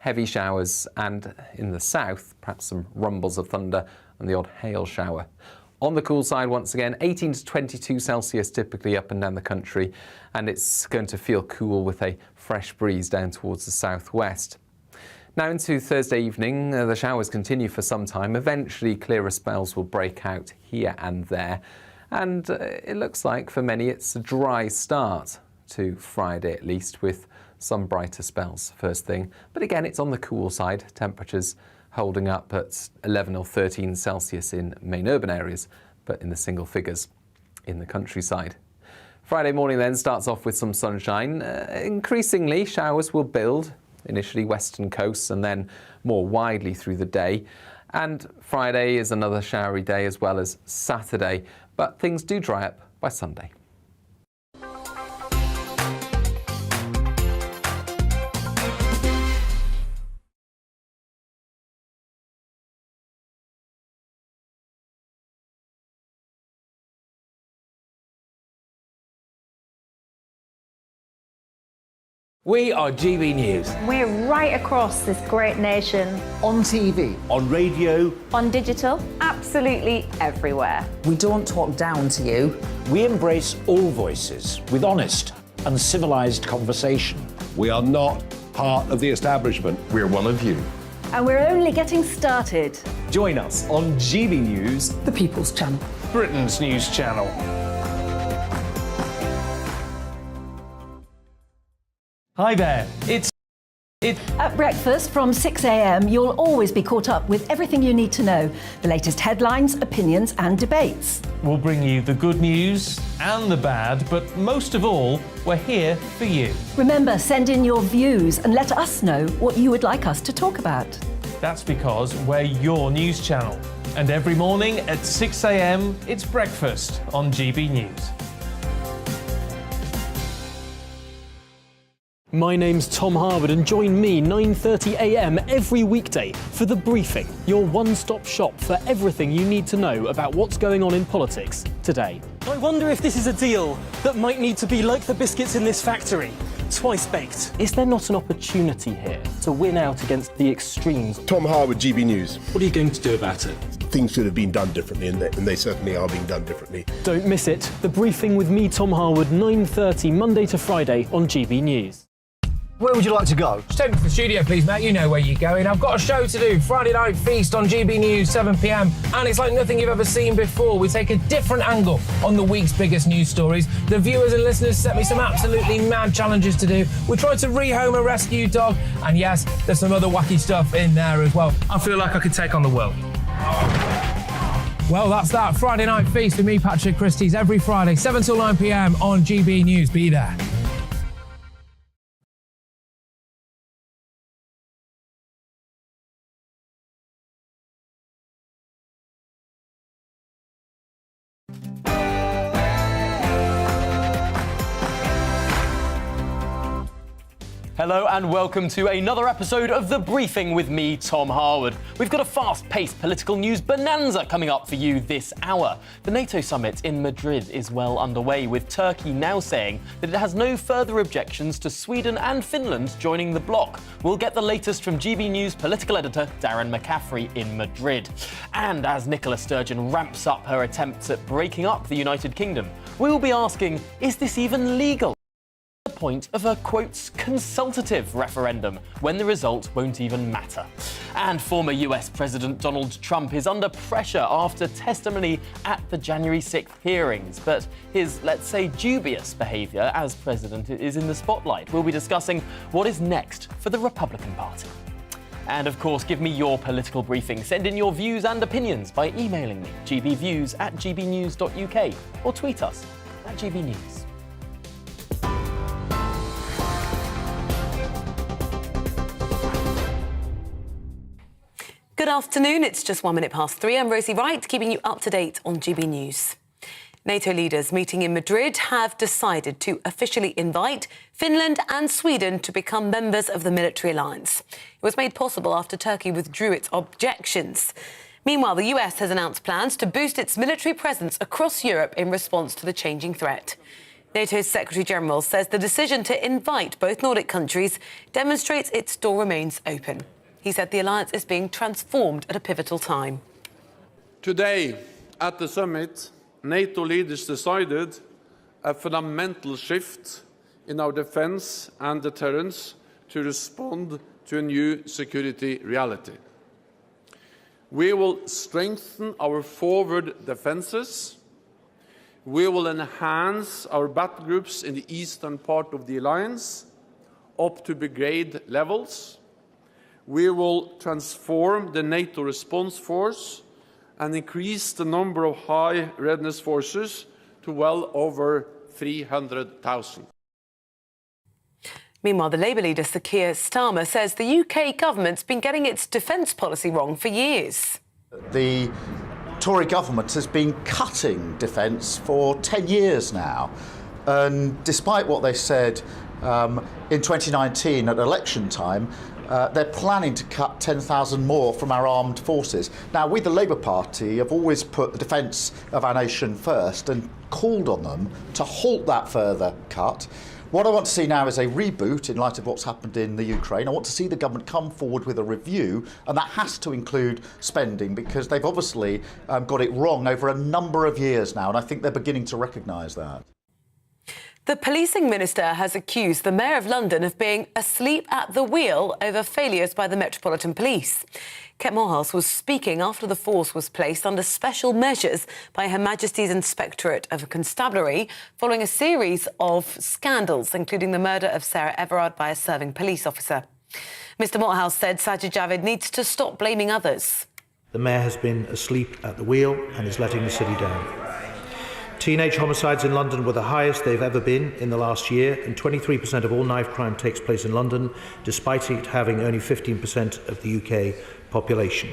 Heavy showers and in the south, perhaps some rumbles of thunder and the odd hail shower. On the cool side, once again, 18 to 22 Celsius typically up and down the country, and it's going to feel cool with a fresh breeze down towards the southwest. Now into Thursday evening, the showers continue for some time. Eventually, clearer spells will break out here and there, and it looks like for many it's a dry start to Friday at least, with some brighter spells first thing. But again, it's on the cool side. Temperatures holding up at 11 or 13 Celsius in main urban areas, but in the single figures in the countryside. Friday morning then starts off with some sunshine. Increasingly, showers will build, initially western coasts and then more widely through the day. And Friday is another showery day as well as Saturday, but things do dry up by Sunday. We are GB News. We're right across this great nation. On TV. On radio. On digital. Absolutely everywhere. We don't talk down to you. We embrace all voices with honest and civilised conversation. We are not part of the establishment. We're one of you. And we're only getting started. Join us on GB News, The People's Channel. Britain's news channel. Hi there, At breakfast from 6 a.m, you'll always be caught up with everything you need to know. The latest headlines, opinions and debates. We'll bring you the good news and the bad, but most of all, we're here for you. Remember, send in your views and let us know what you would like us to talk about. That's because we're your news channel. And every morning at 6 a.m, it's breakfast on GB News. My name's Tom Harwood and join me 9:30 a.m. every weekday for The Briefing, your one-stop shop for everything you need to know about what's going on in politics today. I wonder if this is a deal that might need to be like the biscuits in this factory, twice baked. Is there not an opportunity here to win out against the extremes? Tom Harwood, GB News. What are you going to do about it? Things should have been done differently, and they certainly are being done differently. Don't miss it. The Briefing with me, Tom Harwood, 9:30 Monday to Friday on GB News. Where would you like to go? Just take me to the studio, please, mate. You know where you're going. I've got a show to do. Friday Night Feast on GB News, 7 p.m. And it's like nothing you've ever seen before. We take a different angle on the week's biggest news stories. The viewers and listeners set me some absolutely mad challenges to do. We tried to rehome a rescue dog. And yes, there's some other wacky stuff in there as well. I feel like I could take on the world. Well, that's that. Friday Night Feast with me, Patrick Christie's, every Friday, 7 till 9 p.m. on GB News. Be there. Hello and welcome to another episode of The Briefing with me, Tom Harwood. We've got a fast-paced political news bonanza coming up for you this hour. The NATO summit in Madrid is well underway, with Turkey now saying that it has no further objections to Sweden and Finland joining the bloc. We'll get the latest from GB News political editor Darren McCaffrey in Madrid. And as Nicola Sturgeon ramps up her attempts at breaking up the United Kingdom, we will be asking, is this even legal? Point of a, quotes, consultative referendum when the result won't even matter. And former US President Donald Trump is under pressure after testimony at the January 6th hearings, but his, let's say, dubious behaviour as president is in the spotlight. We'll be discussing what is next for the Republican Party. And of course, give me your political briefing. Send in your views and opinions by emailing me, gbviews@gbnews.uk, or tweet us at GBNews. Good afternoon, it's just 1 minute past 3. I'm Rosie Wright, keeping you up to date on GB News. NATO leaders meeting in Madrid have decided to officially invite Finland and Sweden to become members of the military alliance. It was made possible after Turkey withdrew its objections. Meanwhile, the US has announced plans to boost its military presence across Europe in response to the changing threat. NATO's Secretary-General says the decision to invite both Nordic countries demonstrates its door remains open. He said the alliance is being transformed at a pivotal time. Today, at the summit, NATO leaders decided a fundamental shift in our defence and deterrence to respond to a new security reality. We will strengthen our forward defences. We will enhance our battle groups in the eastern part of the alliance up to brigade levels. We will transform the NATO response force and increase the number of high readiness forces to well over 300,000. Meanwhile, the Labour leader, Sir Keir Starmer, says the UK government's been getting its defence policy wrong for years. The Tory government has been cutting defence for 10 years now. And despite what they said in 2019 at election time, they're planning to cut 10,000 more from our armed forces. Now, we, the Labour Party, have always put the defence of our nation first and called on them to halt that further cut. What I want to see now is a reboot in light of what's happened in the Ukraine. I want to see the government come forward with a review, and that has to include spending, because they've obviously got it wrong over a number of years now, and I think they're beginning to recognise that. The policing minister has accused the Mayor of London of being asleep at the wheel over failures by the Metropolitan Police. Kate Morehouse was speaking after the force was placed under special measures by Her Majesty's Inspectorate of Constabulary following a series of scandals, including the murder of Sarah Everard by a serving police officer. Mr Morehouse said Sajid Javid needs to stop blaming others. The Mayor has been asleep at the wheel and is letting the city down. Teenage homicides in London were the highest they've ever been in the last year, and 23% of all knife crime takes place in London, despite it having only 15% of the UK population.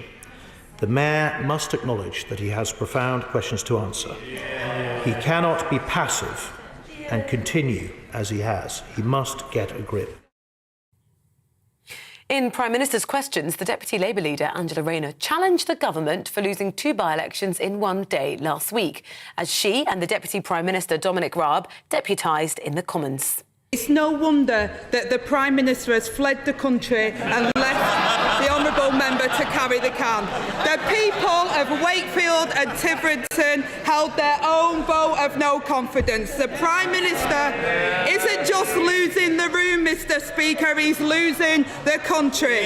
The Mayor must acknowledge that he has profound questions to answer. He cannot be passive and continue as he has. He must get a grip. In Prime Minister's questions, the Deputy Labour leader, Angela Rayner, challenged the government for losing 2 by-elections in one day last week, as she and the Deputy Prime Minister, Dominic Raab, deputised in the Commons. It's no wonder that the Prime Minister has fled the country and left the honourable member to carry the can. The people of Wakefield and Tiverton held their own vote of no confidence. The Prime Minister isn't just losing the room, Mr Speaker, he's losing the country.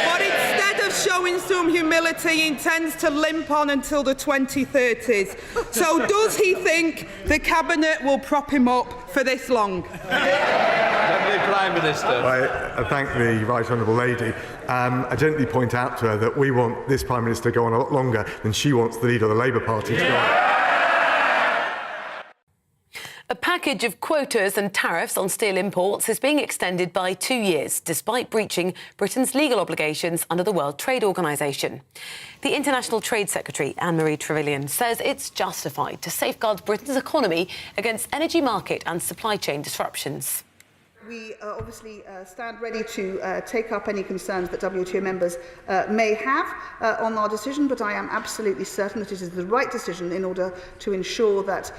But instead of showing some humility, he intends to limp on until the 2030s. So does he think the Cabinet will prop him up for this long? Deputy Prime Minister. I thank the Right Honourable Lady. I gently point out to her that we want this Prime Minister to go on a lot longer than she wants the leader of the Labour Party to go on. A package of quotas and tariffs on steel imports is being extended by 2 years, despite breaching Britain's legal obligations under the World Trade Organization. The International Trade Secretary, Anne-Marie Trevelyan, says it's justified to safeguard Britain's economy against energy market and supply chain disruptions. We obviously stand ready to take up any concerns that WTO members may have on our decision, but I am absolutely certain that it is the right decision in order to ensure that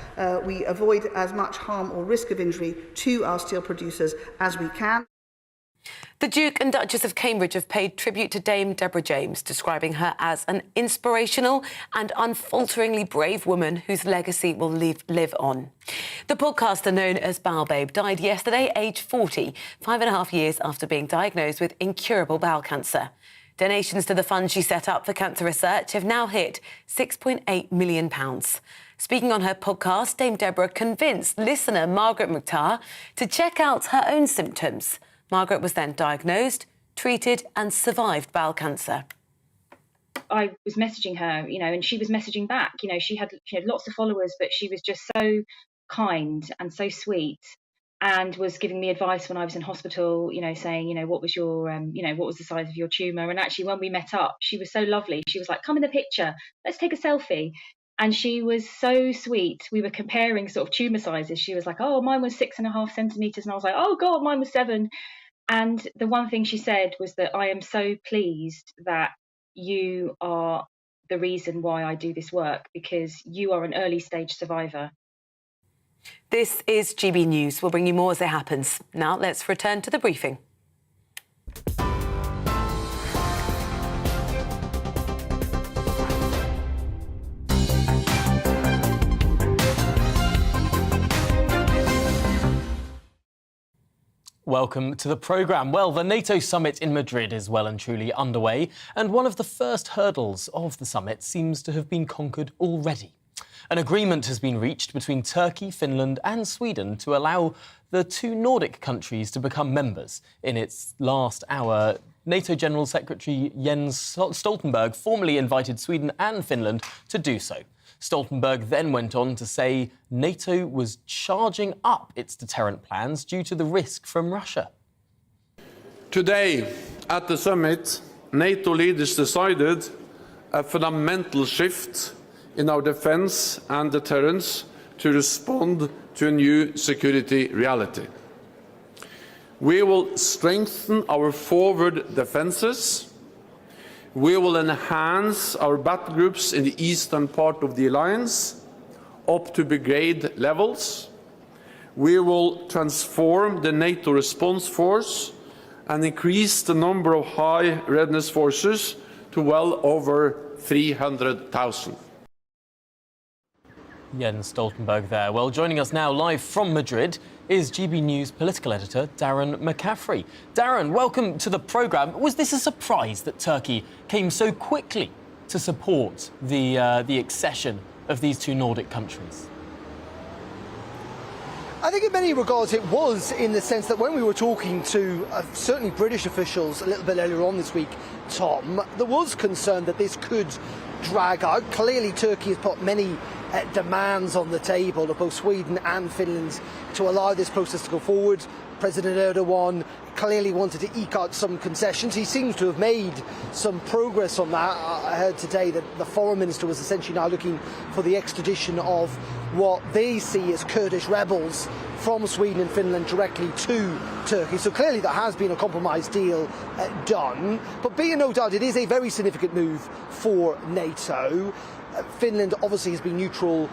we avoid as much harm or risk of injury to our steel producers as we can. The Duke and Duchess of Cambridge have paid tribute to Dame Deborah James, describing her as an inspirational and unfalteringly brave woman whose legacy will live on. The podcaster known as Bowel Babe died yesterday, aged 40, 5.5 years after being diagnosed with incurable bowel cancer. Donations to the fund she set up for cancer research have now hit £6.8 million. Speaking on her podcast, Dame Deborah convinced listener Margaret McTarr to check out her own symptoms. Margaret was then diagnosed, treated and survived bowel cancer. I was messaging her, and she was messaging back. She had lots of followers, but she was just so kind and so sweet, and was giving me advice when I was in hospital, saying, what was your, what was the size of your tumour? And actually, when we met up, she was so lovely. She was like, come in the picture, let's take a selfie. And she was so sweet. We were comparing sort of tumour sizes. She was like, oh, mine was 6.5 centimetres. And I was like, oh, God, mine was 7. And the one thing she said was that I am so pleased that you are the reason why I do this work, because you are an early stage survivor. This is GB News. We'll bring you more as it happens. Now let's return to the briefing. Welcome to the programme. Well, the NATO summit in Madrid is well and truly underway, and one of the first hurdles of the summit seems to have been conquered already. An agreement has been reached between Turkey, Finland and Sweden to allow the two Nordic countries to become members. In its last hour, NATO General Secretary Jens Stoltenberg formally invited Sweden and Finland to do so. Stoltenberg then went on to say NATO was charging up its deterrent plans due to the risk from Russia. Today, at the summit, NATO leaders decided a fundamental shift in our defence and deterrence to respond to a new security reality. We will strengthen our forward defences. We will enhance our battle groups in the eastern part of the alliance up to brigade levels. We will transform the NATO response force and increase the number of high readiness forces to well over 300,000. Jens Stoltenberg there. Well, joining us now live from Madrid is GB News political editor Darren McCaffrey. Darren, welcome to the programme. Was this a surprise that Turkey came so quickly to support the accession of these two Nordic countries? I think in many regards it was, in the sense that when we were talking to certainly British officials a little bit earlier on this week, Tom, there was concern that this could drag out. Clearly Turkey has put many demands on the table of both Sweden and Finland to allow this process to go forward. President Erdogan clearly wanted to eke out some concessions. He seems to have made some progress on that. I heard today that the foreign minister was essentially now looking for the extradition of what they see as Kurdish rebels from Sweden and Finland directly to Turkey. So clearly there has been a compromise deal done. But be in no doubt, it is a very significant move for NATO. Finland obviously has been neutral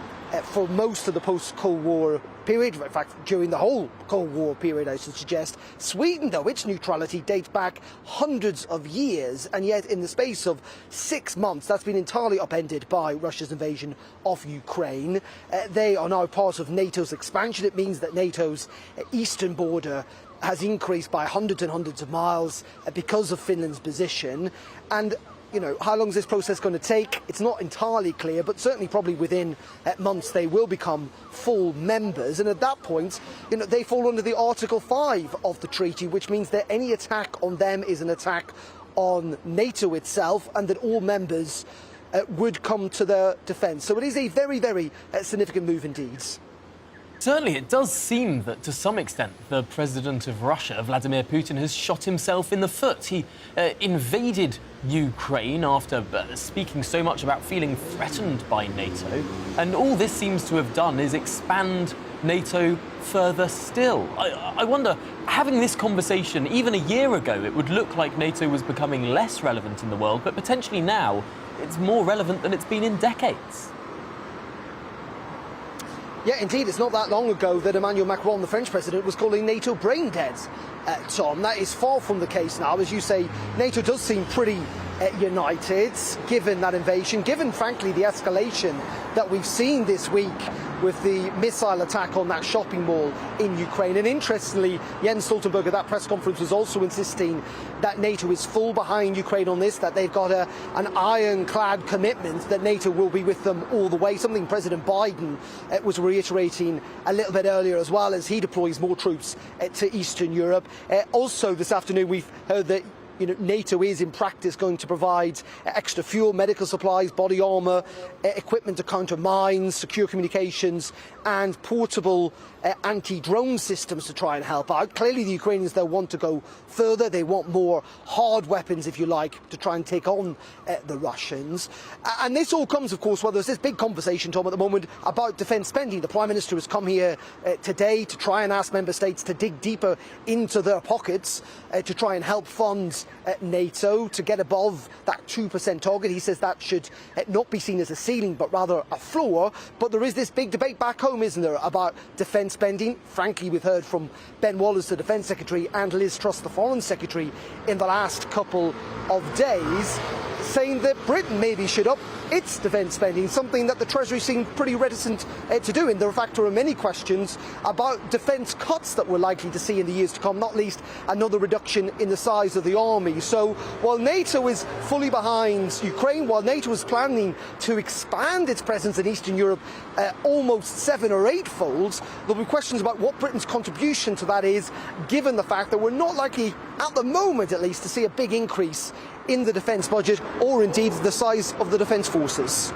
for most of the post-Cold War period, in fact during the whole Cold War period I should suggest. Sweden, though, its neutrality dates back hundreds of years, and yet in the space of 6 months that's been entirely upended by Russia's invasion of Ukraine. They are now part of NATO's expansion. It means that NATO's eastern border has increased by hundreds and hundreds of miles because of Finland's position. And you know, how long is this process going to take? It's not entirely clear, but certainly probably within months they will become full members. And at that point, you know, they fall under the Article 5 of the treaty, which means that any attack on them is an attack on NATO itself, and that all members would come to their defence. So it is a very, very significant move indeed. Certainly, it does seem that, to some extent, the president of Russia, Vladimir Putin, has shot himself in the foot. He invaded Ukraine after speaking so much about feeling threatened by NATO. And all this seems to have done is expand NATO further still. I wonder, having this conversation even a year ago, it would look like NATO was becoming less relevant in the world, but potentially now it's more relevant than it's been in decades. Yeah, indeed, it's not that long ago that Emmanuel Macron, the French president, was calling NATO brain dead, Tom. That is far from the case now. As you say, NATO does seem pretty united, given that invasion, given, frankly, the escalation that we've seen this week with the missile attack on that shopping mall in Ukraine. And interestingly, Jens Stoltenberg at that press conference was also insisting that NATO is full behind Ukraine on this, that they've got an ironclad commitment that NATO will be with them all the way, something President Biden was reiterating a little bit earlier as well, as he deploys more troops to Eastern Europe. Also this afternoon we've heard that NATO is in practice going to provide extra fuel, medical supplies, body armour, equipment to counter mines, secure communications and portable anti-drone systems to try and help out. Clearly the Ukrainians, though, want to go further. They want more hard weapons, if you like, to try and take on the Russians. And this all comes, of course, while there's this big conversation, Tom, at the moment about defence spending. The Prime Minister has come here today to try and ask member states to dig deeper into their pockets to try and help fund at NATO to get above that 2% target. He says that should not be seen as a ceiling, but rather a floor. But there is this big debate back home, isn't there, about defence spending. Frankly, we've heard from Ben Wallace, the Defence Secretary, and Liz Truss, the Foreign Secretary, in the last couple of days, saying that Britain maybe should up its defence spending, something that the Treasury seemed pretty reticent to do. And there, in fact, are many questions about defence cuts that we're likely to see in the years to come, not least another reduction in the size of the army. So while NATO is fully behind Ukraine, while NATO is planning to expand its presence in Eastern Europe almost 7 or 8-fold, there'll be questions about what Britain's contribution to that is, given the fact that we're not likely, at the moment at least, to see a big increase in the defence budget or indeed the size of the defence forces.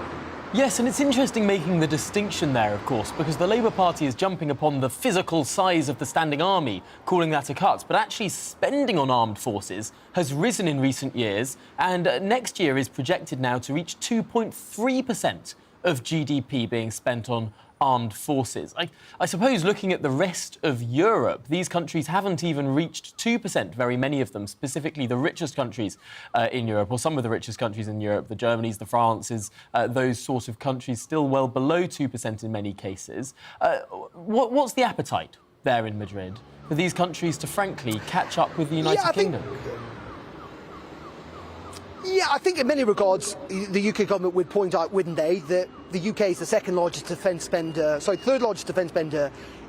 Yes, and it's interesting making the distinction there, of course, because the Labour Party is jumping upon the physical size of the standing army, calling that a cut, but actually spending on armed forces has risen in recent years, and next year is projected now to reach 2.3% of GDP being spent on armed forces. I suppose looking at the rest of Europe, these countries haven't even reached 2%, very many of them, specifically the richest countries in Europe, or some of the richest countries in Europe, the Germanys, the Frances, those sort of countries still well below 2% in many cases. What's the appetite there in Madrid for these countries to, frankly, catch up with the United Kingdom? Yeah, I think in many regards, the UK government would point out, wouldn't they, that the UK is the third largest defence spender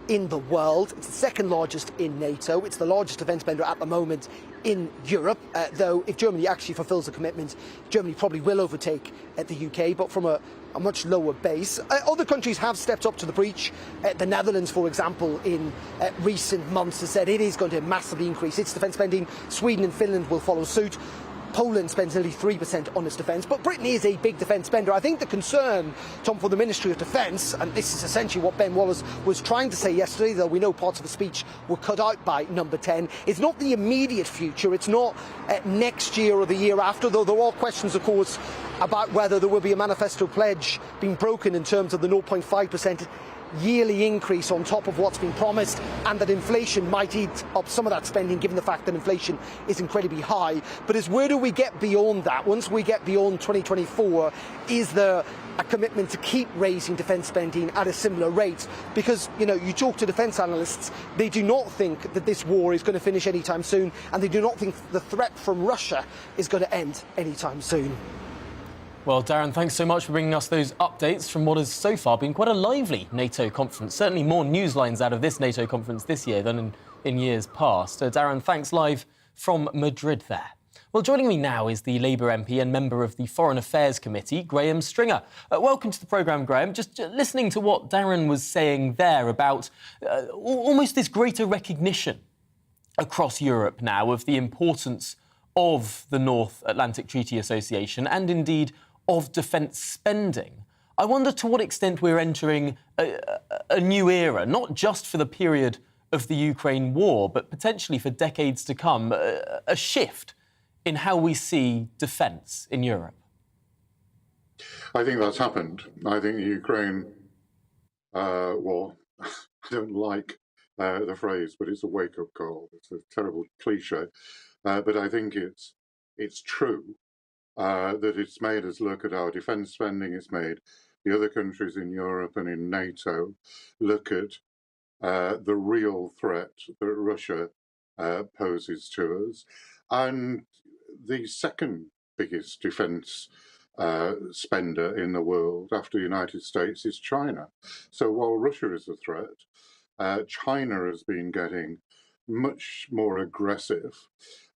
in the world. It's the second largest in NATO. It's the largest defence spender at the moment in Europe, though if Germany actually fulfills a commitment, Germany probably will overtake the UK, but from a much lower base. Other countries have stepped up to the breach. The Netherlands, for example, in recent months has said it is going to massively increase its defence spending. Sweden and Finland will follow suit. Poland spends nearly 3% on its defence, but Britain is a big defence spender. I think the concern, Tom, for the Ministry of Defence, and this is essentially what Ben Wallace was trying to say yesterday, though we know parts of the speech were cut out by Number 10, it's not the immediate future, it's not next year or the year after, though there are questions, of course, about whether there will be a manifesto pledge being broken in terms of the 0.5% yearly increase on top of what's been promised, and that inflation might eat up some of that spending given the fact that inflation is incredibly high. But where do we get beyond that? Once we get beyond 2024, is there a commitment to keep raising defence spending at a similar rate? Because, you talk to defence analysts, they do not think that this war is going to finish anytime soon, and they do not think the threat from Russia is going to end anytime soon. Well, Darren, thanks so much for bringing us those updates from what has so far been quite a lively NATO conference. Certainly more news lines out of this NATO conference this year than in years past. Darren, thanks live from Madrid there. Well, joining me now is the Labour MP and member of the Foreign Affairs Committee, Graham Stringer. Welcome to the programme, Graham. Just listening to what Darren was saying there about almost this greater recognition across Europe now of the importance of the North Atlantic Treaty Association and indeed of defence spending. I wonder to what extent we're entering a new era, not just for the period of the Ukraine war, but potentially for decades to come, a shift in how we see defence in Europe. I think that's happened. I think the Ukraine war, I don't like the phrase, but it's a wake-up call. It's a terrible cliche. But I think it's true that it's made us look at our defence spending. It's made the other countries in Europe and in NATO look at the real threat that Russia poses to us. And the second biggest defence spender in the world after the United States is China. So while Russia is a threat, China has been getting much more aggressive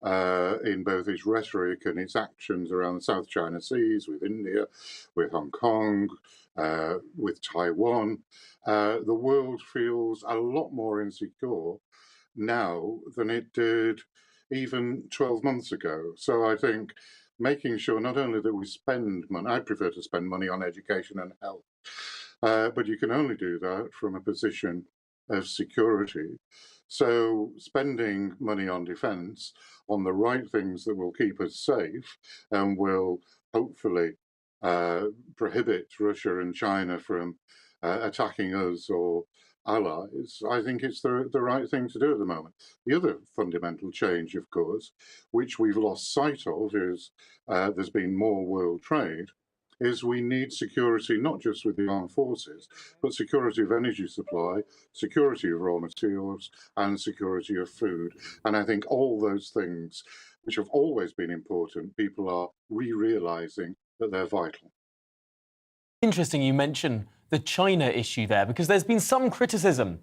in both its rhetoric and its actions around the South China Seas, with India, with Hong Kong, with Taiwan. The world feels a lot more insecure now than it did even 12 months ago. So I think making sure not only that we spend money, I prefer to spend money on education and health, but you can only do that from a position of security. So spending money on defence, on the right things that will keep us safe and will hopefully prohibit Russia and China from attacking us or allies, I think it's the right thing to do at the moment. The other fundamental change, of course, which we've lost sight of, is there's been more world trade, is we need security not just with the armed forces, but security of energy supply, security of raw materials, and security of food. And I think all those things, which have always been important, people are realising that they're vital. Interesting you mention the China issue there, because there's been some criticism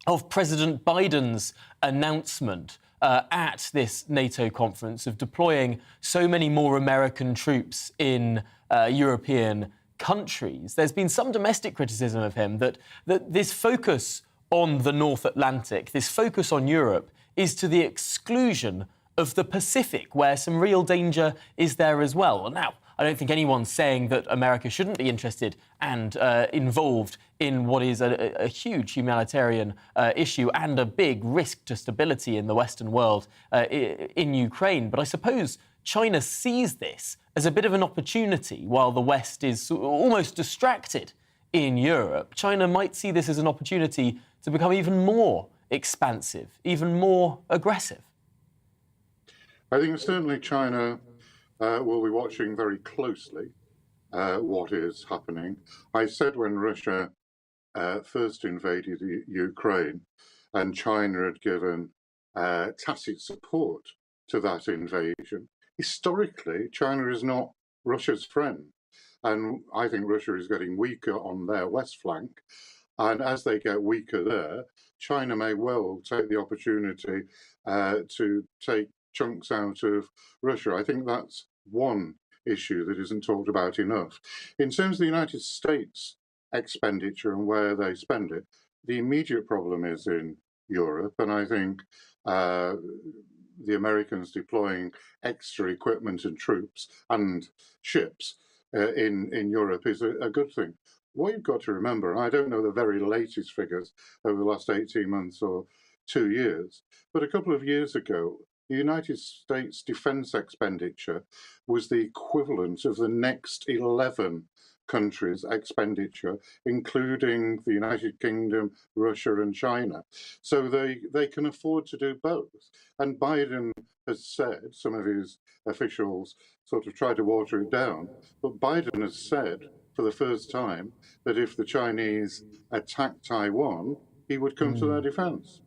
of President Biden's announcement at this NATO conference of deploying so many more American troops in European countries. There's been some domestic criticism of him that this focus on the North Atlantic, this focus on Europe, is to the exclusion of the Pacific, where some real danger is there as well. Now, I don't think anyone's saying that America shouldn't be interested and involved in what is a huge humanitarian issue and a big risk to stability in the Western world in Ukraine. But I suppose China sees this as a bit of an opportunity while the West is almost distracted in Europe. China might see this as an opportunity to become even more expansive, even more aggressive. I think certainly China will be watching very closely what is happening. I said when Russia first invaded Ukraine and China had given tacit support to that invasion, historically, China is not Russia's friend. And I think Russia is getting weaker on their west flank. And as they get weaker there, China may well take the opportunity to take chunks out of Russia. I think that's one issue that isn't talked about enough. In terms of the United States expenditure and where they spend it, the immediate problem is in Europe, and I think the Americans deploying extra equipment and troops and ships in Europe is a good thing. What you've got to remember, and I don't know the very latest figures over the last 18 months or 2 years, but a couple of years ago, the United States defense expenditure was the equivalent of the next 11 countries' expenditure, including the United Kingdom, Russia and China. So they can afford to do both. And Biden has said, some of his officials sort of try to water it down, but Biden has said for the first time that if the Chinese attack Taiwan, he would come to their defense.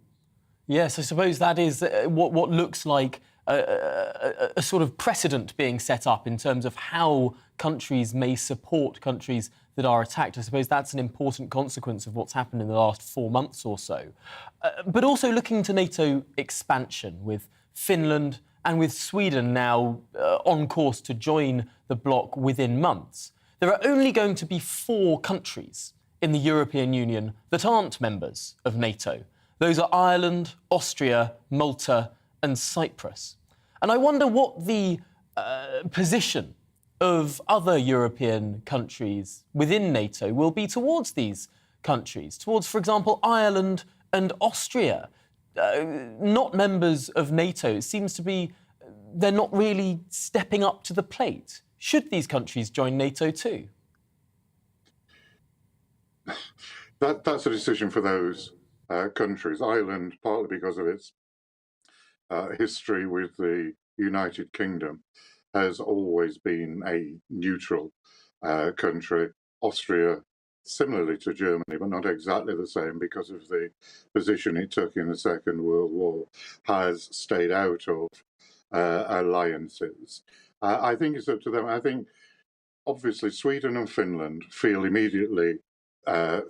Yes, I suppose that is what looks like a sort of precedent being set up in terms of how countries may support countries that are attacked. I suppose that's an important consequence of what's happened in the last 4 months or so. But also looking to NATO expansion with Finland and with Sweden now on course to join the bloc within months. There are only going to be 4 countries in the European Union that aren't members of NATO. Those are Ireland, Austria, Malta and Cyprus. And I wonder what the position of other European countries within NATO will be towards these countries, towards, for example, Ireland and Austria. Not members of NATO, it seems to be they're not really stepping up to the plate. Should these countries join NATO too? That's a decision for those countries. Ireland, partly because of its history with the United Kingdom, has always been a neutral country. Austria, similarly to Germany, but not exactly the same because of the position it took in the Second World War, has stayed out of alliances. I think it's up to them. I think, obviously, Sweden and Finland feel immediately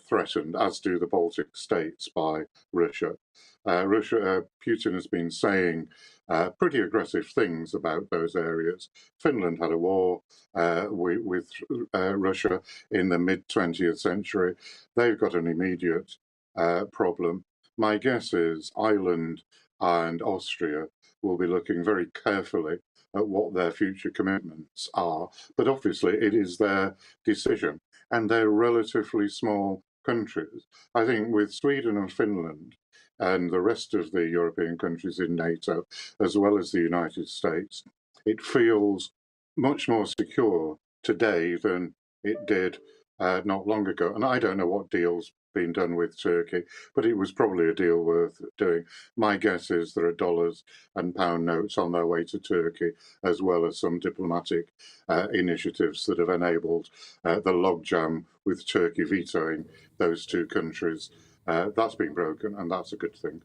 threatened, as do the Baltic states, by Russia. Putin has been saying pretty aggressive things about those areas. Finland had a war with Russia in the mid-20th century. They've got an immediate problem. My guess is Ireland and Austria will be looking very carefully at what their future commitments are. But obviously, it is their decision. And they're relatively small countries. I think with Sweden and Finland and the rest of the European countries in NATO, as well as the United States, it feels much more secure today than it did not long ago. And I don't know what deals been done with Turkey, but it was probably a deal worth doing. My guess is there are dollars and pound notes on their way to Turkey, as well as some diplomatic initiatives that have enabled the logjam with Turkey vetoing those two countries. That's been broken, and that's a good thing.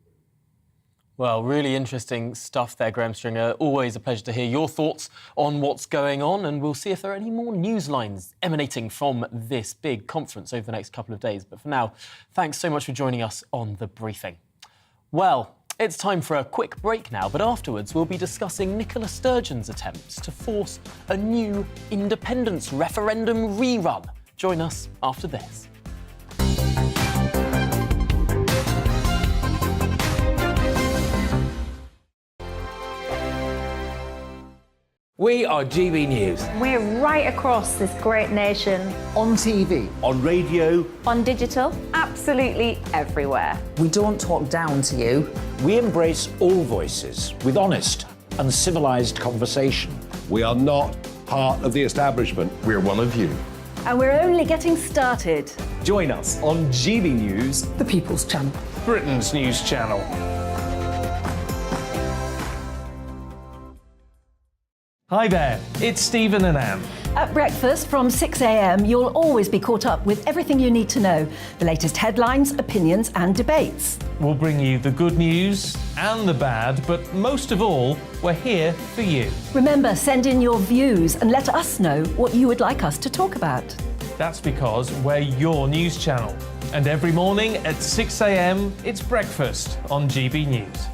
Well, really interesting stuff there, Graham Stringer. Always a pleasure to hear your thoughts on what's going on, and we'll see if there are any more news lines emanating from this big conference over the next couple of days. But for now, thanks so much for joining us on The Briefing. Well, it's time for a quick break now, but afterwards we'll be discussing Nicola Sturgeon's attempts to force a new independence referendum rerun. Join us after this. We are GB News. We're right across this great nation. On TV. On radio. On digital. Absolutely everywhere. We don't talk down to you. We embrace all voices with honest and civilised conversation. We are not part of the establishment. We're one of you. And we're only getting started. Join us on GB News, The People's Channel. Britain's news channel. Hi there, it's Stephen and Anne. At breakfast from 6 a.m, you'll always be caught up with everything you need to know, the latest headlines, opinions and debates. We'll bring you the good news and the bad, but most of all, we're here for you. Remember, send in your views and let us know what you would like us to talk about. That's because we're your news channel. And every morning at 6 a.m, it's breakfast on GB News.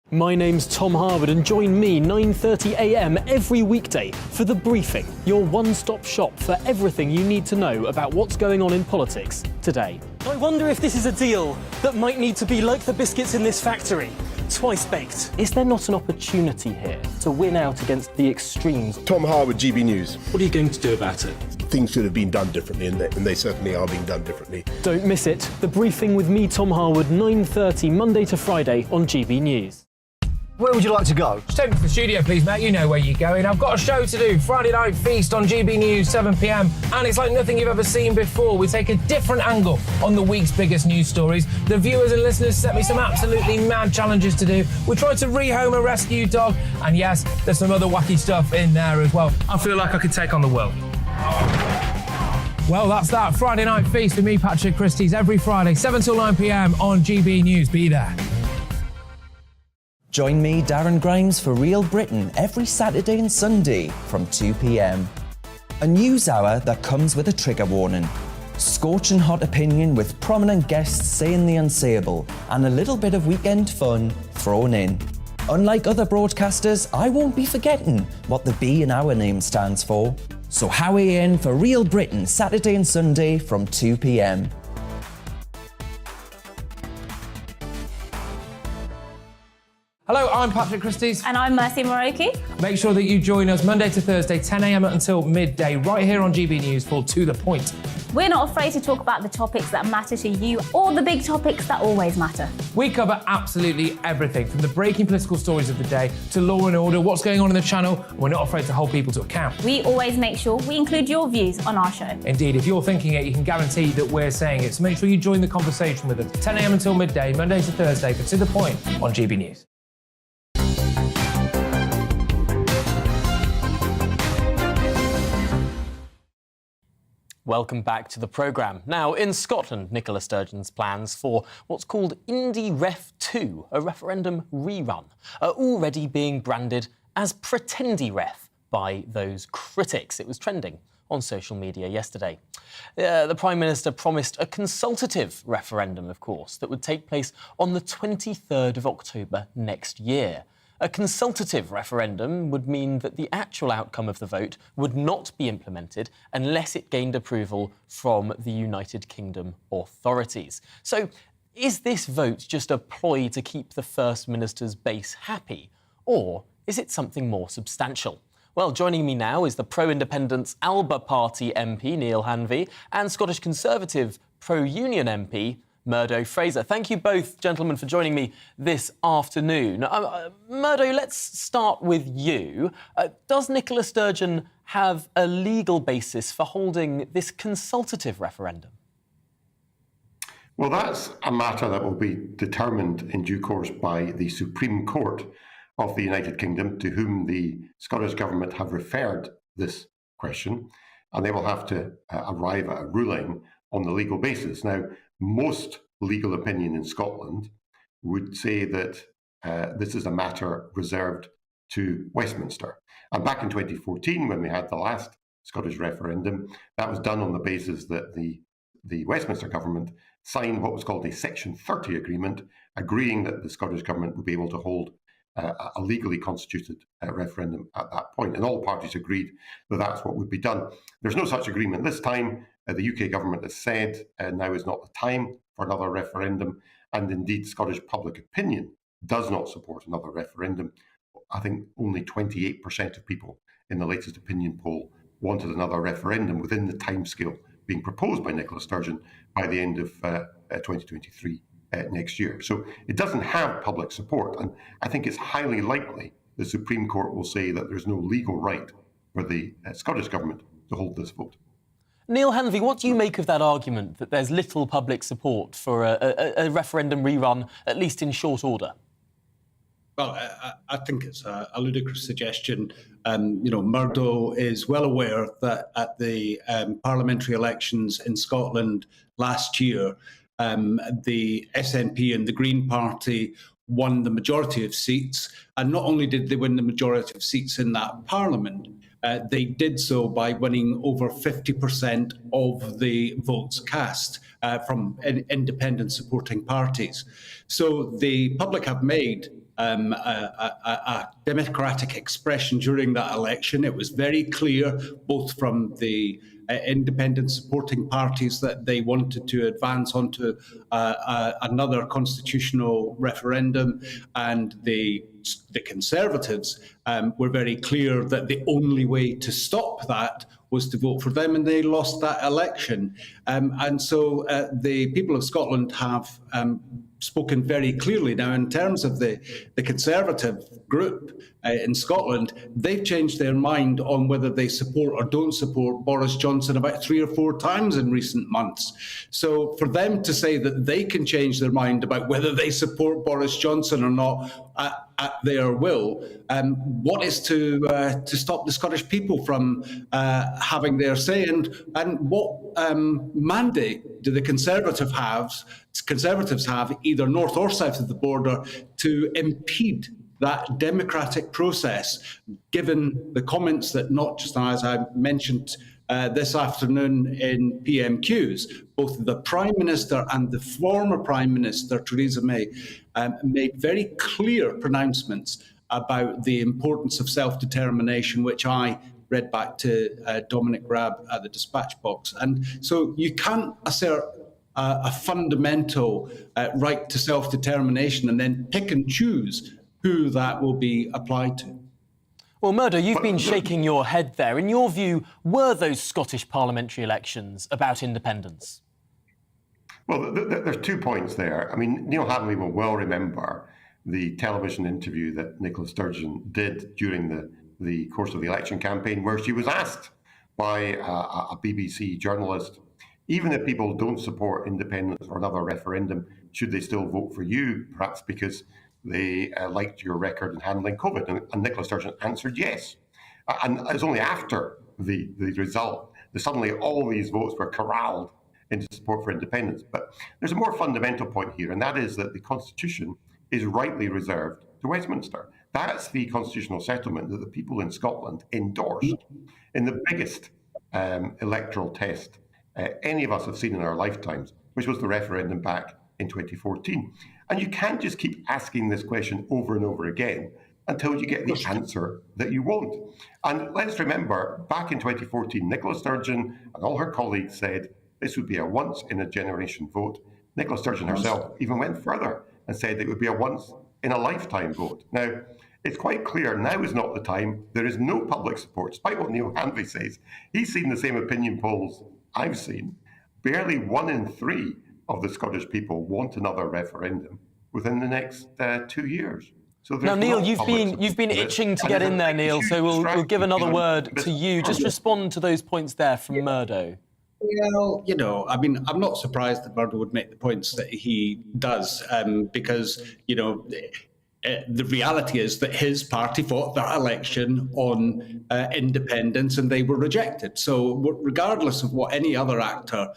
My name's Tom Harwood, and join me 9:30 a.m. every weekday for The Briefing, your one-stop shop for everything you need to know about what's going on in politics today. I wonder if this is a deal that might need to be like the biscuits in this factory, twice baked. Is there not an opportunity here to win out against the extremes? Tom Harwood, GB News. What are you going to do about it? Things should have been done differently, and they certainly are being done differently. Don't miss it. The Briefing with me, Tom Harwood, 9:30 Monday to Friday on GB News. Where would you like to go? Just take me to the studio, please, mate. You know where you're going. I've got a show to do. Friday Night Feast on GB News, 7 p.m. And it's like nothing you've ever seen before. We take a different angle on the week's biggest news stories. The viewers and listeners set me some absolutely mad challenges to do. We tried to rehome a rescue dog. And yes, there's some other wacky stuff in there as well. I feel like I could take on the world. Well, that's that. Friday Night Feast with me, Patrick Christie's, every Friday, 7 till 9 p.m. on GB News. Be there. Join me, Darren Grimes, for Real Britain every Saturday and Sunday from 2 p.m. A news hour that comes with a trigger warning. Scorching hot opinion with prominent guests saying the unsayable and a little bit of weekend fun thrown in. Unlike other broadcasters, I won't be forgetting what the B in our name stands for. So howie in for Real Britain Saturday and Sunday from 2 p.m. Hello, I'm Patrick Christie's. And I'm Mercy Moroki. Make sure that you join us Monday to Thursday, 10 a.m. until midday, right here on GB News for To The Point. We're not afraid to talk about the topics that matter to you or the big topics that always matter. We cover absolutely everything, from the breaking political stories of the day to law and order, what's going on in the channel. We're not afraid to hold people to account. We always make sure we include your views on our show. Indeed, if you're thinking it, you can guarantee that we're saying it. So make sure you join the conversation with us, 10 a.m. until midday, Monday to Thursday, for To The Point on GB News. Welcome back to the programme. Now, in Scotland, Nicola Sturgeon's plans for what's called Indie Ref 2, a referendum rerun, are already being branded as Pretendy Ref by those critics. It was trending on social media yesterday. The Prime Minister promised a consultative referendum, of course, that would take place on the 23rd of October next year. A consultative referendum would mean that the actual outcome of the vote would not be implemented unless it gained approval from the United Kingdom authorities. So, is this vote just a ploy to keep the First Minister's base happy? Or is it something more substantial? Well, joining me now is the pro-independence Alba Party MP, Neil Hanvey, and Scottish Conservative pro-union MP, Murdo Fraser. Thank you both, gentlemen, for joining me this afternoon. Murdo, let's start with you. Does Nicola Sturgeon have a legal basis for holding this consultative referendum? Well, that's a matter that will be determined in due course by the Supreme Court of the United Kingdom, to whom the Scottish Government have referred this question, and they will have to arrive at a ruling on the legal basis. Now, most legal opinion in Scotland would say that this is a matter reserved to Westminster. And back in 2014, when we had the last Scottish referendum, that was done on the basis that the Westminster Government signed what was called a Section 30 agreement, agreeing that the Scottish Government would be able to hold a legally constituted referendum at that point. And all parties agreed that that's what would be done. There's no such agreement this time. The UK Government has said now is not the time for another referendum. And indeed, Scottish public opinion does not support another referendum. I think only 28% of people in the latest opinion poll wanted another referendum within the timescale being proposed by Nicola Sturgeon by the end of 2023 next year. So it doesn't have public support, and I think it's highly likely the Supreme Court will say that there's no legal right for the Scottish Government to hold this vote. Neil Hanvey, what do you make of that argument that there's little public support for a referendum rerun, at least in short order? Well, I think it's a ludicrous suggestion. Murdo is well aware that at the parliamentary elections in Scotland last year, the SNP and the Green Party won the majority of seats. And not only did they win the majority of seats in that parliament, they did so by winning over 50% of the votes cast from independent supporting parties. So the public have made a democratic expression during that election. It was very clear, both from the independent supporting parties, that they wanted to advance onto another constitutional referendum, and the Conservatives were very clear that the only way to stop that was to vote for them, and they lost that election. And so the people of Scotland have spoken very clearly. Now, in terms of the Conservative group in Scotland, they've changed their mind on whether they support or don't support Boris Johnson about 3 or 4 times in recent months. So for them to say that they can change their mind about whether they support Boris Johnson or not at their will, what is to stop the Scottish people from having their say? And what mandate do the Conservatives have, either north or south of the border, to impede that democratic process, given the comments that, not just as I mentioned this afternoon in PMQs, both the Prime Minister and the former Prime Minister, Theresa May, made very clear pronouncements about the importance of self-determination, which I read back to Dominic Raab at the dispatch box. And so you can't assert a fundamental right to self-determination and then pick and choose who that will be applied to. Well, Murdo, you've been shaking your head there. In your view, were those Scottish parliamentary elections about independence? Well, there's 2 points there. I mean, Neil Hanley will well remember the television interview that Nicola Sturgeon did during the course of the election campaign, where she was asked by a BBC journalist, even if people don't support independence or another referendum, should they still vote for you, perhaps because they liked your record in handling COVID? And Nicola Sturgeon answered yes. And it was only after the result that suddenly all these votes were corralled into support for independence. But there's a more fundamental point here, and that is that the Constitution is rightly reserved to Westminster. That's the constitutional settlement that the people in Scotland endorsed in the biggest electoral test any of us have seen in our lifetimes, which was the referendum back in 2014. And you can't just keep asking this question over and over again until you get the answer that you want. And let's remember, back in 2014, Nicola Sturgeon and all her colleagues said this would be a once-in-a-generation vote. Nicola Sturgeon herself even went further and said it would be a once-in-a-lifetime vote. Now, it's quite clear now is not the time. There is no public support, despite what Neil Hanley says. He's seen the same opinion polls I've seen. Barely 1 in 3 of the Scottish people want another referendum within the next 2 years. So now, Neil, you've been itching to get in there, Neil. So we'll give another word to you. Just respond to those points there from Murdo. Well, I mean, I'm not surprised that Murdo would make the points that he does, because, the reality is that his party fought that election on independence and they were rejected. So regardless of what any other actor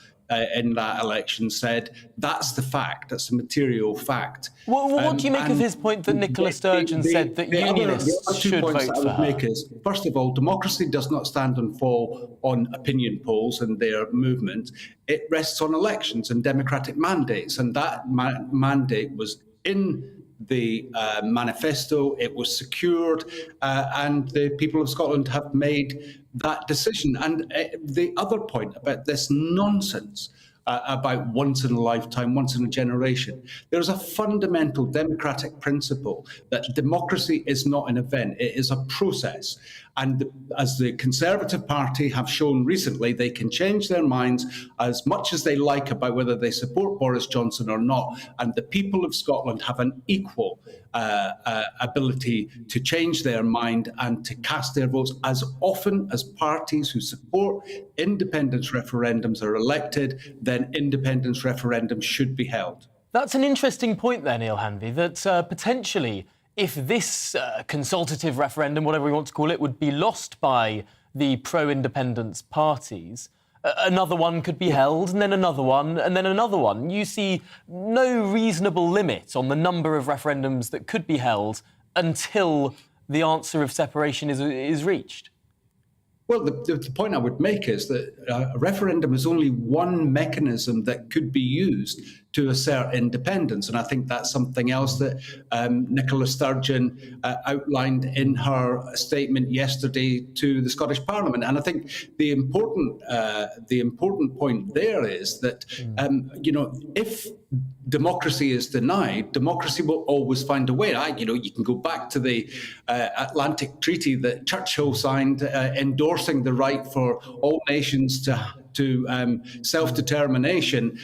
in that election said, that's the fact. That's a material fact. What do you make of his point that Nicola Sturgeon said that unionists should vote for her? Make is, first of all, democracy does not stand and fall on opinion polls and their movement. It rests on elections and democratic mandates, and that mandate was in the manifesto. It was secured, and the people of Scotland have made that decision. And the other point about this nonsense about once in a lifetime, once in a generation, there's a fundamental democratic principle that democracy is not an event, it is a process. And as the Conservative Party have shown recently, they can change their minds as much as they like about whether they support Boris Johnson or not. And the people of Scotland have an equal ability to change their mind and to cast their votes as often as parties who support independence referendums are elected, then independence referendums should be held. That's an interesting point there, Neil Hanvey, that potentially if this consultative referendum, whatever we want to call it, would be lost by the pro-independence parties, another one could be held, and then another one, and then another one. You see no reasonable limit on the number of referendums that could be held until the answer of separation is reached. Well, the point I would make is that a referendum is only one mechanism that could be used to assert independence. And I think that's something else that Nicola Sturgeon outlined in her statement yesterday to the Scottish Parliament. And I think the important point there is that, if democracy is denied, democracy will always find a way. You can go back to the Atlantic Treaty that Churchill signed, endorsing the right for all nations to self-determination.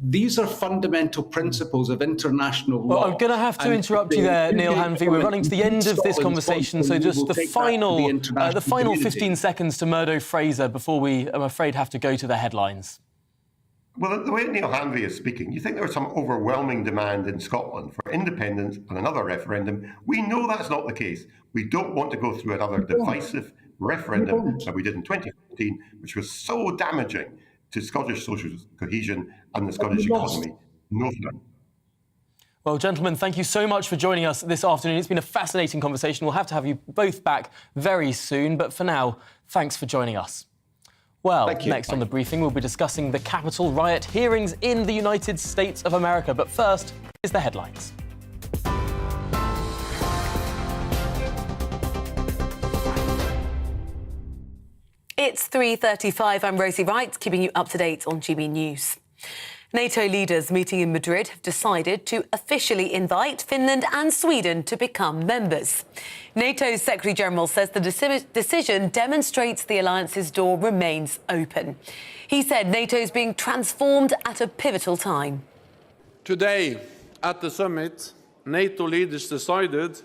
These are fundamental principles of international law. Well, I'm going to have to interrupt you there, Neil Hanvey. We're running to the end of this conversation, so just the final 15 seconds to Murdo Fraser before we, I'm afraid, have to go to the headlines. Well, the way Neil Hanvey is speaking, you think there was some overwhelming demand in Scotland for independence and another referendum. We know that's not the case. We don't want to go through another divisive referendum that we did in 2015, which was so damaging to Scottish social cohesion and the Scottish economy. No, sir. Well, gentlemen, thank you so much for joining us this afternoon. It's been a fascinating conversation. We'll have to have you both back very soon. But for now, thanks for joining us. Well, next on The Briefing, we'll be discussing the Capitol riot hearings in the United States of America. But first, is the headlines. It's 3:35. I'm Rosie Wright, keeping you up to date on GB News. NATO leaders meeting in Madrid have decided to officially invite Finland and Sweden to become members. NATO's Secretary-General says the decision demonstrates the alliance's door remains open. He said NATO is being transformed at a pivotal time. Today, at the summit, NATO leaders decided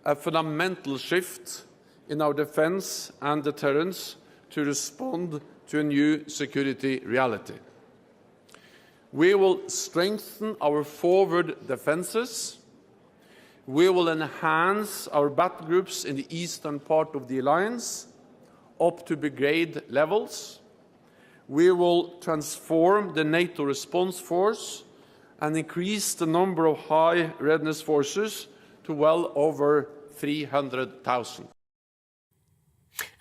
a fundamental shift in our defence and deterrence to respond to a new security reality. We will strengthen our forward defences. We will enhance our battle groups in the eastern part of the alliance up to brigade levels. We will transform the NATO response force and increase the number of high readiness forces to well over 300,000.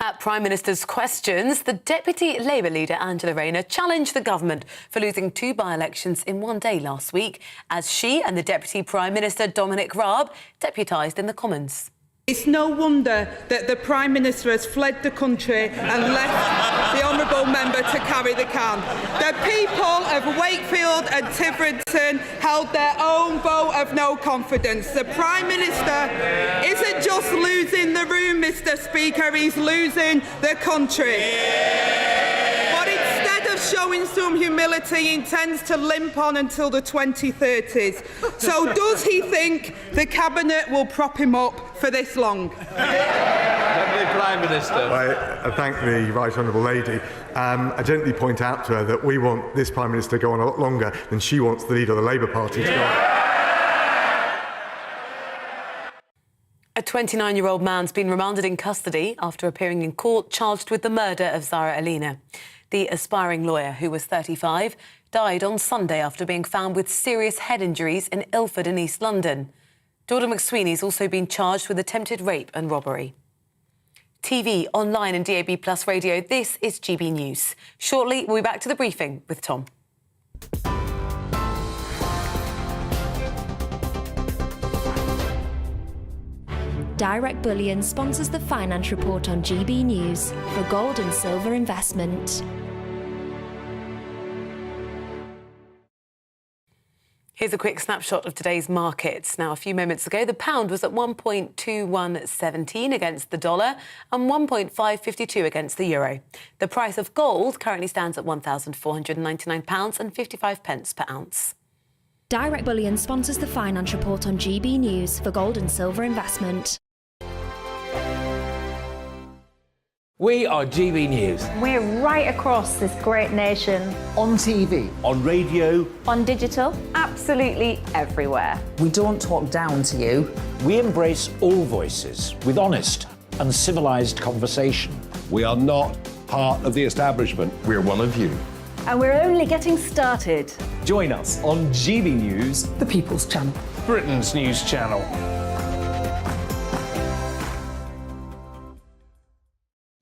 At Prime Minister's questions, the Deputy Labour leader Angela Rayner challenged the government for losing 2 by-elections in one day last week, as she and the Deputy Prime Minister Dominic Raab deputised in the Commons. It's no wonder that the Prime Minister has fled the country and left the honourable member to carry the can. The people of Wakefield and Tiverton held their own vote of no confidence. The Prime Minister isn't just losing the room, Mr. Speaker, he's losing the country. But instead of showing some humility, intends to limp on until the 2030s. So does he think the Cabinet will prop him up for this long? Deputy Prime Minister. I thank the Right Honourable Lady. I gently point out to her that we want this Prime Minister to go on a lot longer than she wants the leader of the Labour Party to go on. A 29-year-old man's been remanded in custody after appearing in court charged with the murder of Zara Alina. The aspiring lawyer, who was 35, died on Sunday after being found with serious head injuries in Ilford in East London. Jordan McSweeney's also been charged with attempted rape and robbery. TV, online and DAB+ radio, this is GB News. Shortly, we'll be back to the briefing with Tom. Direct Bullion sponsors the Finance Report on GB News for gold and silver investment. Here's a quick snapshot of today's markets. Now, a few moments ago, the pound was at 1.2117 against the dollar and 1.552 against the euro. The price of gold currently stands at £1,499.55 per ounce. Direct Bullion sponsors the Finance Report on GB News for gold and silver investment. We are GB News. We're right across this great nation. On TV. On radio. On digital. Absolutely everywhere. We don't talk down to you. We embrace all voices with honest and civilised conversation. We are not part of the establishment. We're one of you. And we're only getting started. Join us on GB News, the People's Channel, Britain's news channel.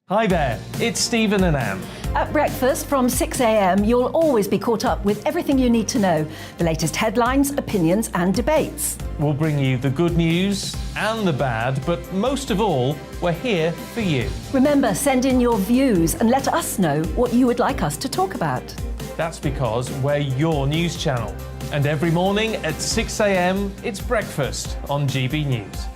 Hi there, it's Stephen and Anne. At breakfast from 6 a.m, you'll always be caught up with everything you need to know, the latest headlines, opinions and debates. We'll bring you the good news and the bad, but most of all, we're here for you. Remember, send in your views and let us know what you would like us to talk about. That's because we're your news channel. And every morning at 6 a.m, it's breakfast on GB News.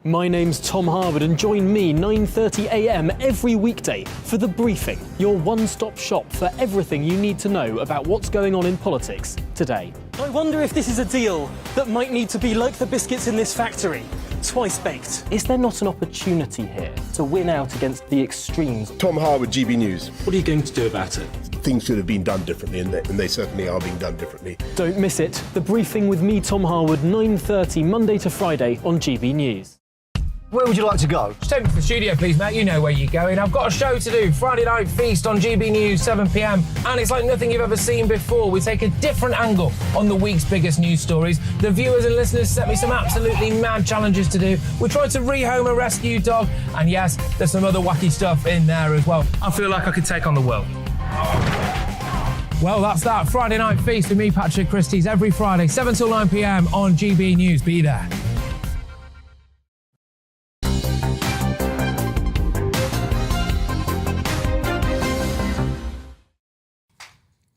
My name's Tom Harwood and join me 9:30 a.m. every weekday for The Briefing, your one-stop shop for everything you need to know about what's going on in politics today. I wonder if this is a deal that might need to be like the biscuits in this factory, twice baked. Is there not an opportunity here to win out against the extremes? Tom Harwood, GB News. What are you going to do about it? Things should have been done differently, and they certainly are being done differently. Don't miss it. The Briefing with me, Tom Harwood, 9:30 Monday to Friday on GB News. Where would you like to go? Just take me to the studio, please, Matt. You know where you're going. I've got a show to do. Friday Night Feast on GB News, 7 p.m. And it's like nothing you've ever seen before. We take a different angle on the week's biggest news stories. The viewers and listeners set me some absolutely mad challenges to do. We tried to rehome a rescue dog. And yes, there's some other wacky stuff in there as well. I feel like I could take on the world. Well, that's that. Friday Night Feast with me, Patrick Christie's, every Friday, 7 till 9 p.m. on GB News. Be there.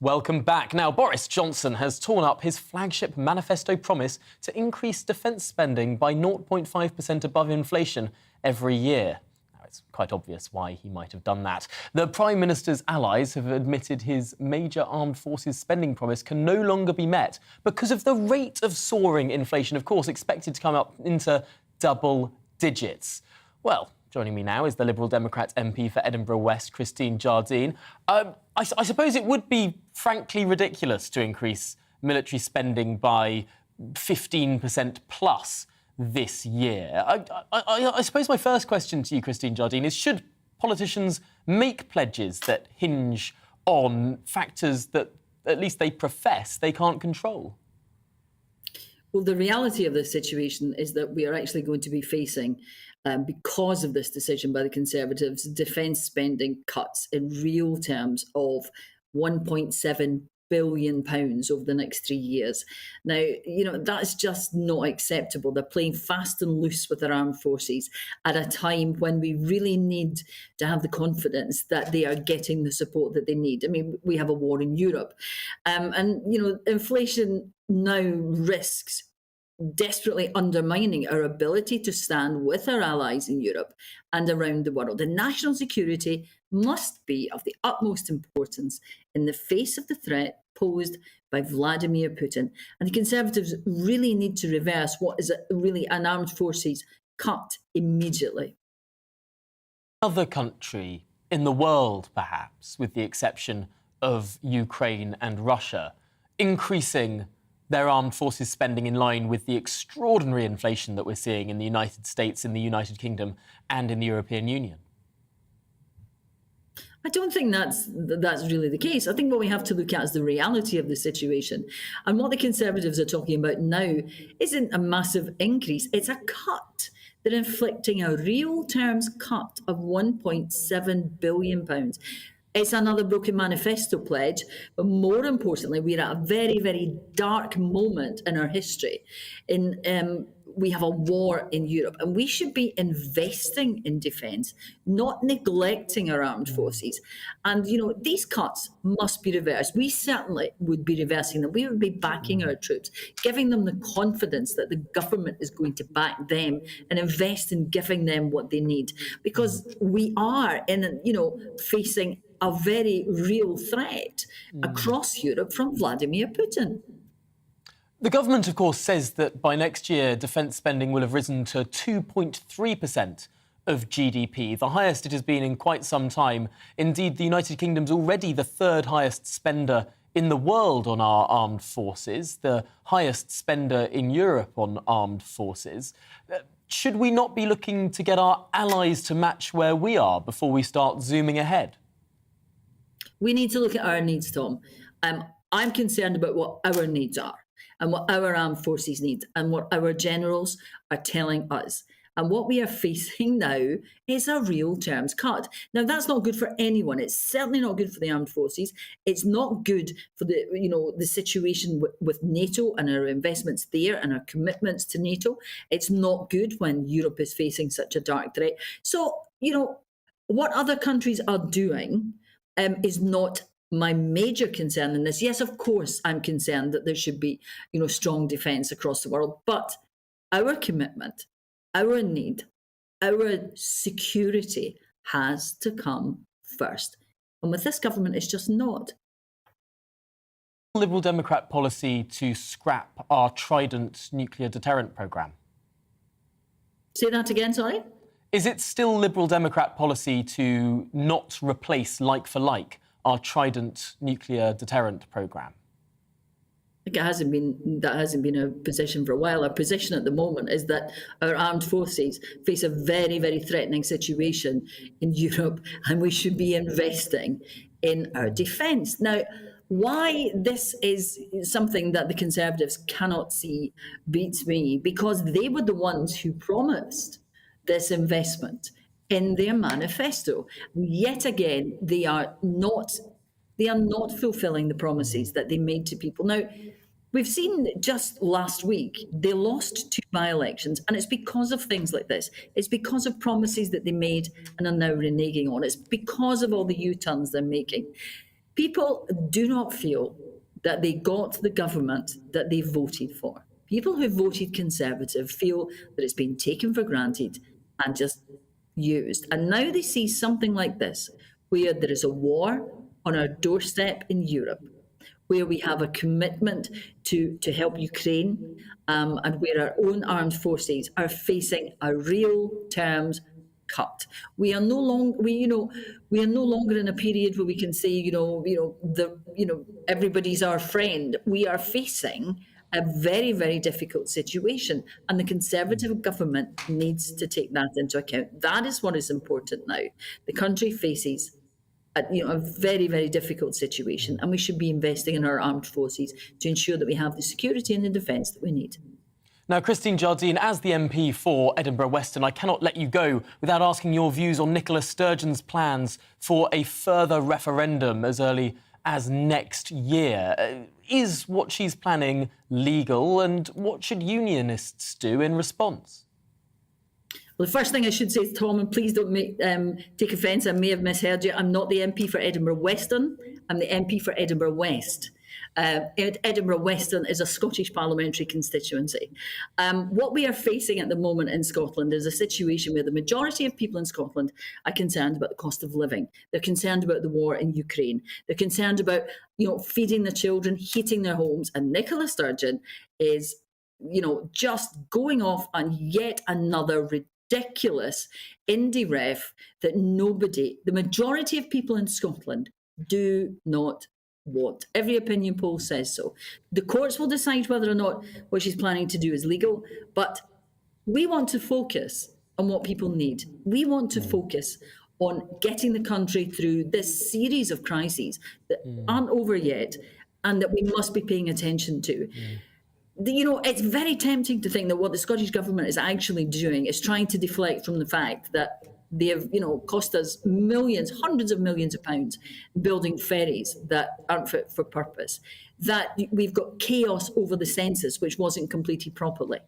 Welcome back. Now, Boris Johnson has torn up his flagship manifesto promise to increase defence spending by 0.5% above inflation every year. Now, it's quite obvious why he might have done that. The Prime Minister's allies have admitted his major armed forces spending promise can no longer be met because of the rate of soaring inflation, of course, expected to come up into double digits. Well, joining me now is the Liberal Democrat MP for Edinburgh West, Christine Jardine. I suppose it would be frankly ridiculous to increase military spending by 15% plus this year. I suppose my first question to you, Christine Jardine, is should politicians make pledges that hinge on factors that at least they profess they can't control? Well, the reality of this situation is that we are actually going to be facing, because of this decision by the Conservatives, defence spending cuts in real terms of £1.7 billion over the next 3 years. Now, that's just not acceptable. They're playing fast and loose with their armed forces at a time when we really need to have the confidence that they are getting the support that they need. I mean, we have a war in Europe. Inflation now risks desperately undermining our ability to stand with our allies in Europe and around the world. And national security must be of the utmost importance in the face of the threat posed by Vladimir Putin. And the Conservatives really need to reverse what is really an armed forces cut immediately. Other country in the world, perhaps, with the exception of Ukraine and Russia, increasing their armed forces spending in line with the extraordinary inflation that we're seeing in the United States, in the United Kingdom, and in the European Union? I don't think that's really the case. I think what we have to look at is the reality of the situation. And what the Conservatives are talking about now isn't a massive increase, it's a cut. They're inflicting a real terms cut of £1.7 billion. It's another broken manifesto pledge, but more importantly, we're at a very, very dark moment in our history. We have a war in Europe, and we should be investing in defence, not neglecting our armed forces. And, these cuts must be reversed. We certainly would be reversing them. We would be backing our troops, giving them the confidence that the government is going to back them and invest in giving them what they need. Because we are facing a very real threat across Europe from Vladimir Putin. The government, of course, says that by next year, defence spending will have risen to 2.3% of GDP, the highest it has been in quite some time. Indeed, the United Kingdom's already the third highest spender in the world on our armed forces, the highest spender in Europe on armed forces. Should we not be looking to get our allies to match where we are before we start zooming ahead? We need to look at our needs, Tom. I'm concerned about what our needs are and what our armed forces need and what our generals are telling us. And what we are facing now is a real terms cut. Now, that's not good for anyone. It's certainly not good for the armed forces. It's not good for the situation with NATO and our investments there and our commitments to NATO. It's not good when Europe is facing such a dark threat. So, what other countries are doing is not my major concern in this. Yes, of course, I'm concerned that there should be, strong defence across the world. But our commitment, our need, our security has to come first. And with this government, it's just not. Liberal Democrat policy to scrap our Trident nuclear deterrent programme? Say that again, sorry? Is it still Liberal Democrat policy to not replace, like for like, our Trident nuclear deterrent programme? I think that hasn't been a position for a while. Our position at the moment is that our armed forces face a very, very threatening situation in Europe, and we should be investing in our defence. Now, why this is something that the Conservatives cannot see beats me, because they were the ones who promised this investment in their manifesto. Yet again, they are not fulfilling the promises that they made to people. Now, we've seen just last week, they lost 2 by-elections, and it's because of things like this. It's because of promises that they made and are now reneging on. It's because of all the U-turns they're making. People do not feel that they got the government that they voted for. People who voted Conservative feel that it's been taken for granted and just used. And now they see something like this, where there is a war on our doorstep in Europe, where we have a commitment to help Ukraine, and where our own armed forces are facing a real terms cut. We are no longer in a period where we can say, everybody's our friend. We are facing a very, very difficult situation, and the Conservative government needs to take that into account. That is what is important now. The country faces a very, very difficult situation, and we should be investing in our armed forces to ensure that we have the security and the defence that we need. Now, Christine Jardine, as the MP for Edinburgh Western, I cannot let you go without asking your views on Nicola Sturgeon's plans for a further referendum as early as next year. Is what she's planning legal, and what should unionists do in response? Well, the first thing I should say is, Tom, and please don't take offence, I may have misheard you, I'm not the MP for Edinburgh Western, I'm the MP for Edinburgh West. Edinburgh Western is a Scottish parliamentary constituency. What we are facing at the moment in Scotland is a situation where the majority of people in Scotland are concerned about the cost of living. They're concerned about the war in Ukraine. They're concerned about, feeding their children, heating their homes. And Nicola Sturgeon is, just going off on yet another ridiculous indie ref that the majority of people in Scotland do not want. Every opinion poll says so. The courts will decide whether or not what she's planning to do is legal, but we want to focus on what people need. We want to focus on getting the country through this series of crises that aren't over yet and that we must be paying attention to. It's very tempting to think that what the Scottish Government is actually doing is trying to deflect from the fact that they have, cost us millions, hundreds of millions of pounds building ferries that aren't fit for purpose, that we've got chaos over the census, which wasn't completed properly,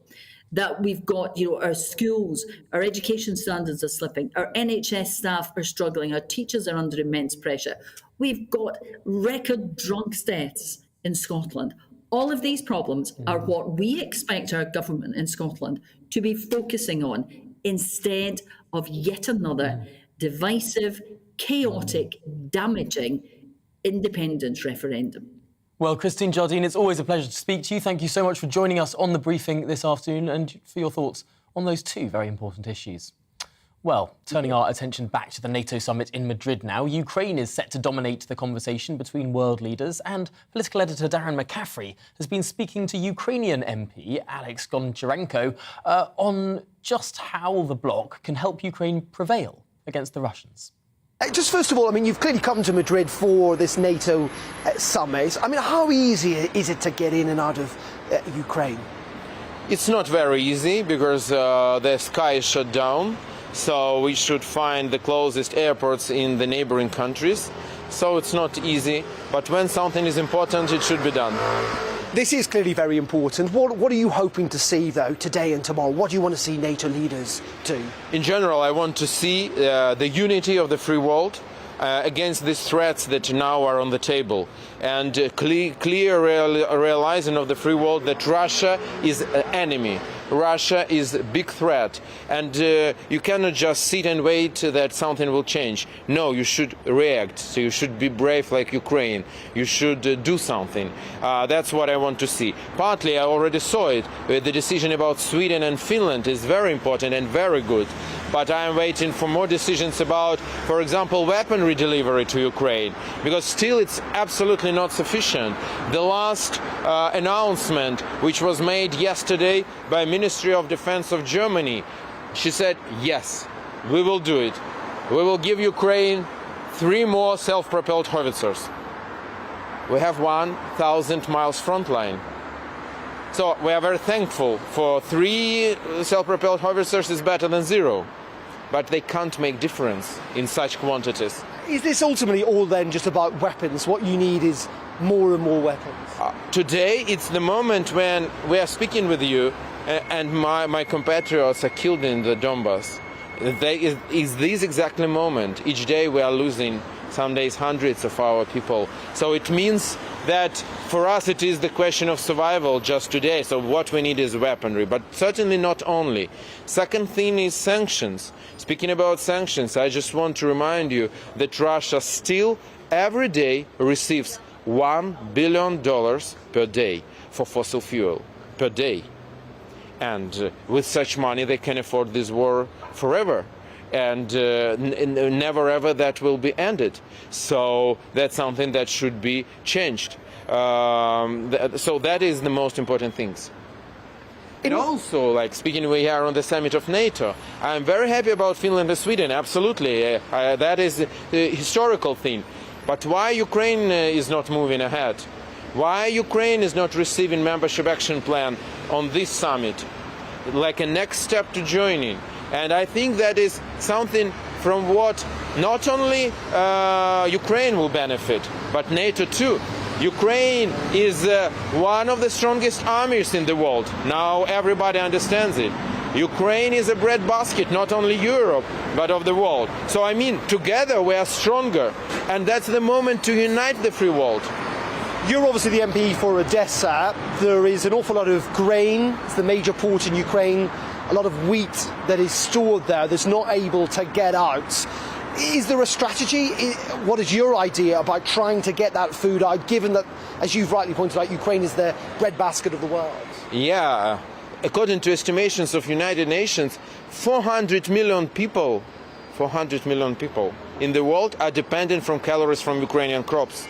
that we've got, our schools, our education standards are slipping, our NHS staff are struggling, our teachers are under immense pressure. We've got record drunk deaths in Scotland. All of these problems are what we expect our government in Scotland to be focusing on instead of yet another divisive, chaotic, damaging independence referendum. Well, Christine Jardine, it's always a pleasure to speak to you. Thank you so much for joining us on the briefing this afternoon and for your thoughts on those two very important issues. Well, turning our attention back to the NATO summit in Madrid now, Ukraine is set to dominate the conversation between world leaders, and political editor Darren McCaffrey has been speaking to Ukrainian MP Alex Goncharenko on just how the bloc can help Ukraine prevail against the Russians. Just first of all, you've clearly come to Madrid for this NATO summit. How easy is it to get in and out of Ukraine? It's not very easy because the sky is shut down. So we should find the closest airports in the neighboring countries. So it's not easy, but when something is important, it should be done. This is clearly very important. What are you hoping to see, though, today and tomorrow? What do you want to see NATO leaders do? In general, I want to see the unity of the free world against these threats that now are on the table, and clear realizing of the free world that Russia is an enemy. Russia is a big threat, and you cannot just sit and wait that something will change. No, you should react. So you should be brave like Ukraine. You should do something. That's what I want to see. Partly, I already saw it. The decision about Sweden and Finland is very important and very good. But I am waiting for more decisions about, for example, weaponry delivery to Ukraine, because still it's absolutely not sufficient. The last announcement, which was made yesterday by Ministry of Defense of Germany, she said, yes, we will do it. We will give Ukraine 3 more self-propelled howitzers. We have 1,000 miles front line. So we are very thankful for 3 self-propelled howitzers is better than 0. But they can't make difference in such quantities. Is this ultimately all then just about weapons? What you need is more and more weapons? Today it's the moment when we are speaking with you and my compatriots are killed in the Donbass. Is this exactly moment. Each day we are losing, some days hundreds of our people. So it means that for us it is the question of survival just today. So what we need is weaponry, but certainly not only. Second thing is sanctions. Speaking about sanctions, I just want to remind you that Russia still every day receives $1 billion per day for fossil fuel, per day. And with such money they can afford this war forever. And never ever that will be ended. So that's something that should be changed. So that is the most important things. And also, like speaking we are on the summit of NATO, I'm very happy about Finland and Sweden, absolutely. That is a historical thing. But why Ukraine is not moving ahead? Why Ukraine is not receiving membership action plan on this summit, like a next step to joining? And I think that is something from what not only Ukraine will benefit, but NATO too. Ukraine is one of the strongest armies in the world. Now everybody understands it. Ukraine is a breadbasket, not only Europe, but of the world. So together we are stronger. And that's the moment to unite the free world. You're obviously the MP for Odessa. There is an awful lot of grain. It's the major port in Ukraine. A lot of wheat that is stored there that's not able to get out. Is there a strategy? What is your idea about trying to get that food out, given that, as you've rightly pointed out, Ukraine is the breadbasket of the world? Yeah, according to estimations of United Nations, 400 million people in the world are dependent from calories from Ukrainian crops.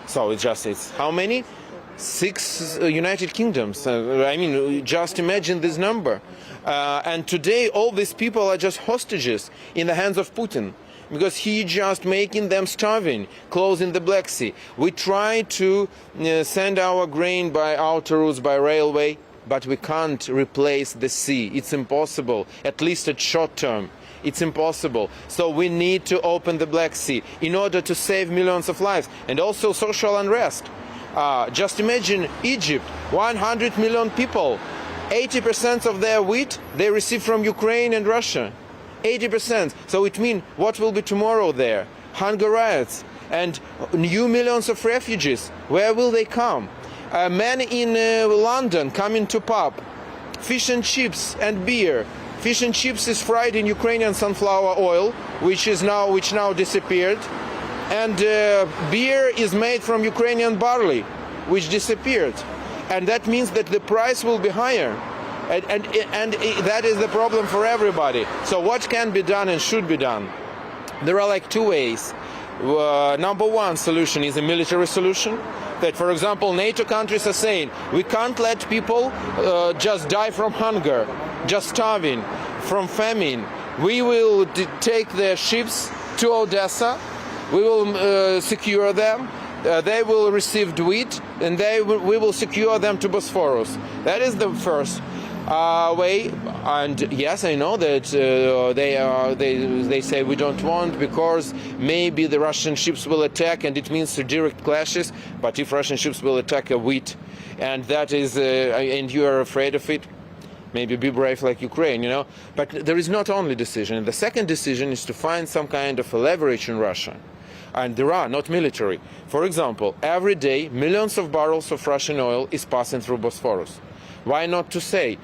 So it's how many? 6 United Kingdoms. Just imagine this number. And today all these people are just hostages in the hands of Putin, because he just making them starving, closing the Black Sea. We try to send our grain by outer routes, by railway, but we can't replace the sea. It's impossible, at least at short term. It's impossible. So we need to open the Black Sea in order to save millions of lives, and also social unrest. Just imagine Egypt, 100 million people. 80% of their wheat they receive from Ukraine and Russia. 80%. So it means what will be tomorrow there? Hunger riots and new millions of refugees. Where will they come? Men in London coming to pub. Fish and chips and beer. Fish and chips is fried in Ukrainian sunflower oil, which now disappeared. And beer is made from Ukrainian barley, which disappeared. And that means that the price will be higher. And that is the problem for everybody. So what can be done and should be done? There are like 2 ways. Number one solution is a military solution. That, for example, NATO countries are saying we can't let people just die from hunger, just starving, from famine. We will take their ships to Odessa. We will secure them. They will receive wheat, and we will secure them to Bosphorus. That is the first way. And yes, I know that they say we don't want because maybe the Russian ships will attack, and it means direct clashes. But if Russian ships will attack a wheat, and that is, and you are afraid of it, maybe be brave like Ukraine, you know. But there is not only decision. The second decision is to find some kind of a leverage in Russia. And there are, not military. For example, every day millions of barrels of Russian oil is passing through Bosphorus. Why not to say,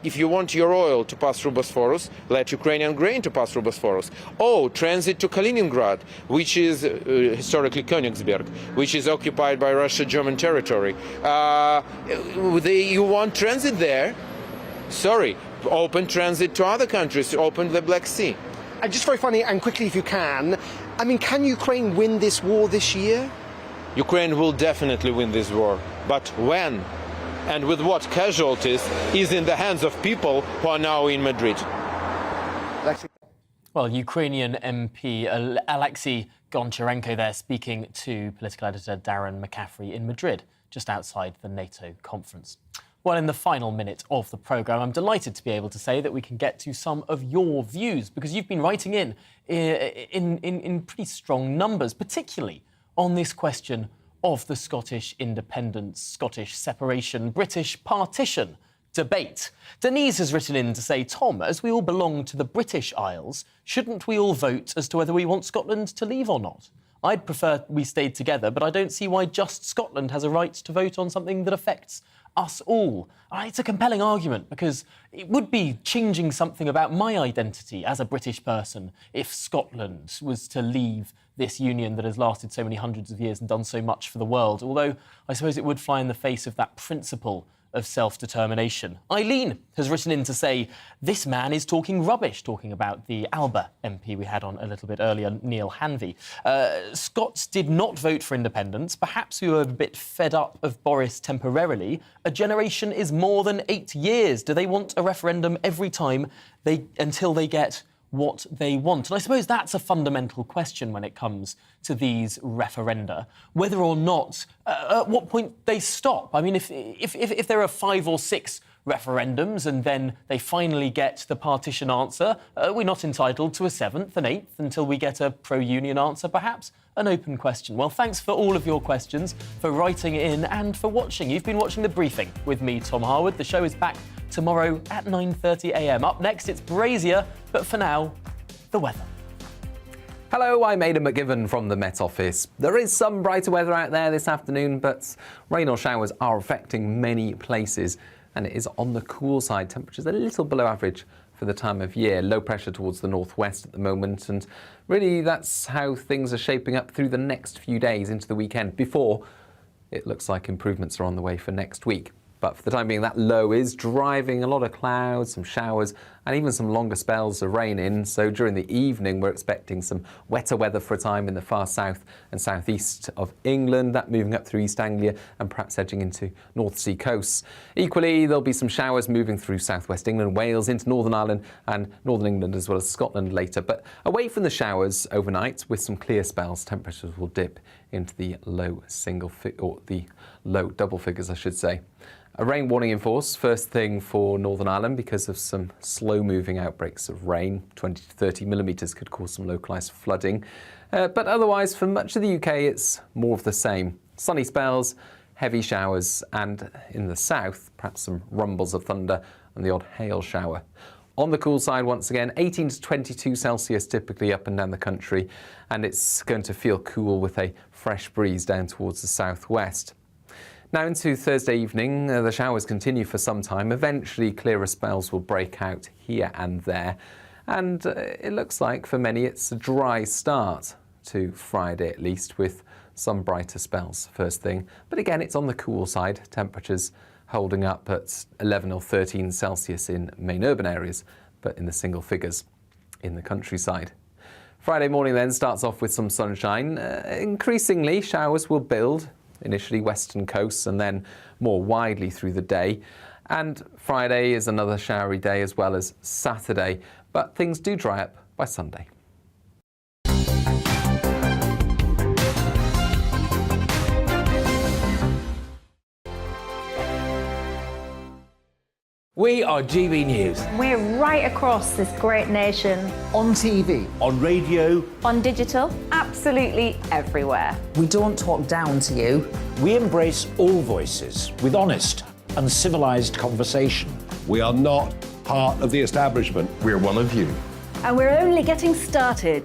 if you want your oil to pass through Bosphorus, let Ukrainian grain to pass through Bosphorus. Or transit to Kaliningrad, which is historically Königsberg, which is occupied by Russia-German territory. You want transit there? Sorry, open transit to other countries, open the Black Sea. And just very funny and quickly if you can, I mean, can Ukraine win this war this year? Ukraine will definitely win this war. But when and with what casualties is in the hands of people who are now in Madrid. Well, Ukrainian MP Alexei Goncharenko there speaking to political editor Darren McCaffrey in Madrid, just outside the NATO conference. Well, in the final minute of the programme, I'm delighted to be able to say that we can get to some of your views, because you've been writing in pretty strong numbers, particularly on this question of the Scottish independence, Scottish separation, British partition debate. Denise has written in to say, Tom, as we all belong to the British Isles, shouldn't we all vote as to whether we want Scotland to leave or not? I'd prefer we stayed together, but I don't see why just Scotland has a right to vote on something that affects us all. It's a compelling argument because it would be changing something about my identity as a British person if Scotland was to leave this union that has lasted so many hundreds of years and done so much for the world, although I suppose it would fly in the face of that principle of self-determination. Eileen has written in to say, this man is talking rubbish, talking about the Alba MP we had on a little bit earlier, Neil Hanvey. Scots did not vote for independence. Perhaps we were a bit fed up of Boris temporarily. A generation is more than 8 years. Do they want a referendum every time until they get what they want? And I suppose that's a fundamental question when it comes to these referenda, whether or not, at what point they stop. I mean, if there are 5 or 6 referendums and then they finally get the partition answer, we're not entitled to a 7th and 8th until we get a pro-union answer, perhaps? An open question. Well, thanks for all of your questions, for writing in and for watching. You've been watching The Briefing with me, Tom Harwood. The show is back tomorrow at 9:30 a.m. Up next, it's Brazier, but for now, the weather. Hello, I'm Aidan McGivern from the Met Office. There is some brighter weather out there this afternoon, but rain or showers are affecting many places, and it is on the cool side. Temperatures a little below average for the time of year. Low pressure towards the northwest at the moment, and really that's how things are shaping up through the next few days into the weekend before it looks like improvements are on the way for next week. But for the time being, that low is driving a lot of clouds, some showers, and even some longer spells of rain in. So during the evening, we're expecting some wetter weather for a time in the far south and southeast of England, that moving up through East Anglia and perhaps edging into North Sea coasts. Equally, there'll be some showers moving through southwest England, Wales, into Northern Ireland and Northern England, as well as Scotland later. But away from the showers overnight, with some clear spells, temperatures will dip into the low low double figures, I should say. A rain warning in force first thing for Northern Ireland because of some slow-moving outbreaks of rain. 20 to 30 millimetres could cause some localised flooding. But otherwise, for much of the UK, it's more of the same. Sunny spells, heavy showers, and in the south, perhaps some rumbles of thunder and the odd hail shower. On the cool side, once again, 18 to 22 Celsius typically up and down the country, and it's going to feel cool with a fresh breeze down towards the southwest. Now into Thursday evening, the showers continue for some time. Eventually, clearer spells will break out here and there. And it looks like for many it's a dry start to Friday at least, with some brighter spells first thing. But again, it's on the cool side. Temperatures holding up at 11 or 13 Celsius in main urban areas, but in the single figures in the countryside. Friday morning then starts off with some sunshine. Increasingly, showers will build. Initially western coasts and then more widely through the day. And Friday is another showery day as well as Saturday, but things do dry up by Sunday. We are GB News. We're right across this great nation. On TV. On radio. On digital. Absolutely everywhere. We don't talk down to you. We embrace all voices with honest and civilised conversation. We are not part of the establishment. We're one of you. And we're only getting started.